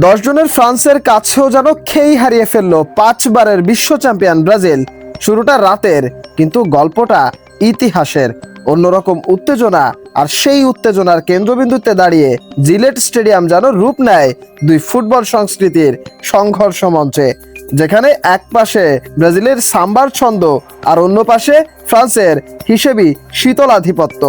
10 জনের ফ্রান্সের কাছেও যেন খেই হারিয়ে ফেলল 5 বারের বিশ্ব চ্যাম্পিয়ন ব্রাজিল। শুরুটা রাতের, কিন্তু গল্পটা ইতিহাসের। অন্যরকম উত্তেজনা, আর সেই উত্তেজনার কেন্দ্রবিন্দুতে দাঁড়িয়ে জিলেট স্টেডিয়াম যেন রূপ নেয় দুই ফুটবল সংস্কৃতির সংঘর্ষ মঞ্চে, যেখানে এক পাশে ব্রাজিলের সাম্বার ছন্দ আর অন্য পাশে ফ্রান্সের হিসেবি শীতলাধিপত্য।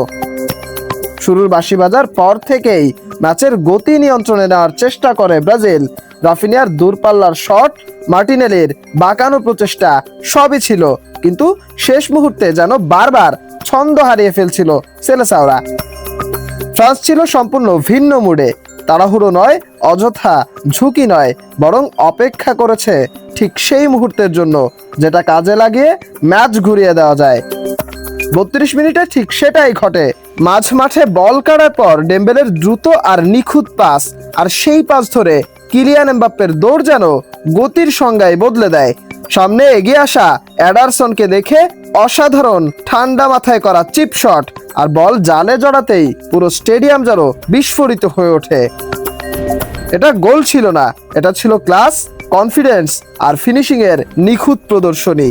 শুরুর বাঁশি বাজার পর থেকেই ম্যাচের গতি নিয়ন্ত্রণে নেওয়ার চেষ্টা করে ব্রাজিল। রাফিনিয়ার দূরপাল্লার শট, মার্টিনেলির বাঁকানো প্রচেষ্টা সবই ছিল, কিন্তু শেষ মুহূর্তে যেন বারবার ছন্দ হারিয়ে ফেলছিল সেলেসাওরা। ফ্রান্স ছিল সম্পূর্ণ ভিন্ন মুডে। তাড়াহুড়ো নয়, অযথা ঝুঁকি নয়, বরং অপেক্ষা করেছে ঠিক সেই মুহূর্তের জন্য যেটা কাজে লাগিয়ে ম্যাচ ঘুরিয়ে দেওয়া যায়। 32 মিনিটে ঠিক সেটাই ঘটে। মাঝ মাঠে বল কাটার পর ডেম্বেলের দ্রুত আর নিখুঁত পাস, আর সেই পাস ধরে কিলিয়ান এমবাপ্পের দৌড় যেন গতির সংজ্ঞাই বদলে দেয়। সামনে এগিয়ে আসা অ্যাডারসনকে দেখে অসাধারণ ঠান্ডা মাথায় করা চিপ শট, আর বল জালে জড়াতেই পুরো স্টেডিয়াম যেন বিস্ফোরিত হয়ে ওঠে। এটা গোল ছিল না, এটা ছিল ক্লাস, কনফিডেন্স আর ফিনিশিং এর নিখুঁত প্রদর্শনী।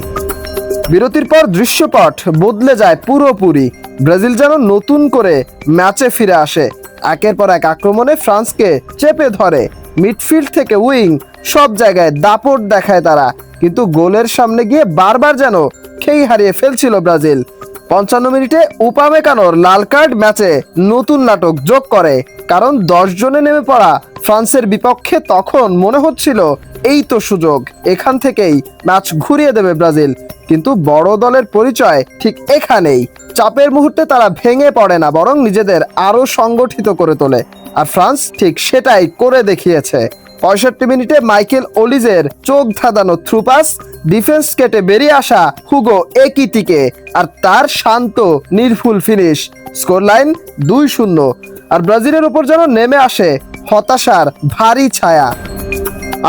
বিরতির পর দৃশ্যপট বদলে যায় পুরোপুরি। ব্রাজিল যেন নতুন করে ম্যাচে ফিরে আসে। একের পর এক আক্রমণে ফ্রান্সকে চেপে ধরে। মিডফিল্ড থেকে উইং সব জায়গায় দাপট দেখায় তারা, কিন্তু গোলের সামনে গিয়ে বারবার যেন খেই হারিয়ে ফেলছিল ব্রাজিল। 55 মিনিটে উপামেকানোর লাল কার্ড ম্যাচে নতুন নাটক যোগ করে, কারণ 10 জনে নেমে পড়া ফ্রান্সের বিপক্ষে তখন মনে হচ্ছিল এই তো সুযোগ, এখান থেকেই ম্যাচ ঘুরিয়ে দেবে ব্রাজিল। কিন্তু বড় দলের পরিচয় ঠিক এখানেই। চাপের মুহূর্তে তারা ভেঙে পড়ে না, বরং নিজেদের আরো সংগঠিত করে তোলে, আর ফ্রান্স ঠিক সেটাই করে দেখিয়েছে। 65 মিনিটে মাইকেল ওলিজের চোখ ধাঁধানো থ্রু পাস, ডিফেন্স কেটে বেরিয়ে আসা হুগো একিটিকে, আর তার শান্ত নির্ভুল ফিনিশ। স্কোর লাইন 2-0, আর ব্রাজিলের উপর যেন নেমে আসে হতাশার ভারী ছায়া।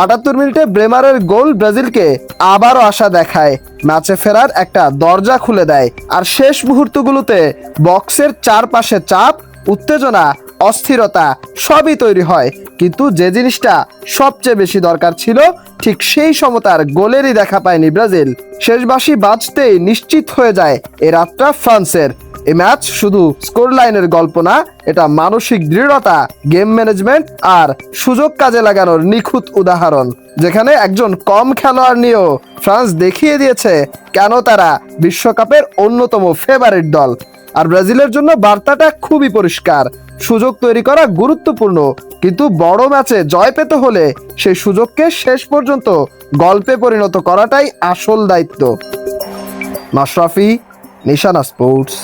78 মিনিটে ব্রেমারের গোল ব্রাজিলকে আবারও আশা দেখায়, ম্যাচে ফেরার একটা দরজা খুলে দেয়। আর শেষ মুহূর্তগুলোতে বক্সের চারপাশে চাপ, উত্তেজনা, অস্থিরতা সবই তৈরি হয়, কিন্তু যে জিনিসটা সবচেয়ে বেশি দরকার ছিল ঠিক সেই সমতার গোলেরই দেখা পায়নি ব্রাজিল। শেষ বাঁশি বাজতেই নিশ্চিত হয়ে যায় এই রাতটা ফ্রান্সের। এই ম্যাচ শুধু স্কোর লাইনের গল্প না, এটা মানসিক দৃঢ়তা, গেম ম্যানেজমেন্ট আর সুযোগ কাজে লাগানোর নিখুঁত উদাহরণ, যেখানে একজন কম খেলোয়াড় নিয়েও ফ্রান্স দেখিয়ে দিয়েছে কেন তারা বিশ্বকাপের অন্যতম ফেভারিট দল। আর ব্রাজিলের জন্য বার্তাটা খুবই পরিষ্কার, সুযোগ তৈরি করা গুরুত্বপূর্ণ, কিন্তু বড় ম্যাচে জয় পেতে হলে সেই সুযোগকে শেষ পর্যন্ত গল্পে পরিণত করাটাই আসল দায়িত্ব। মাশরাফি, নিশানা স্পোর্টস।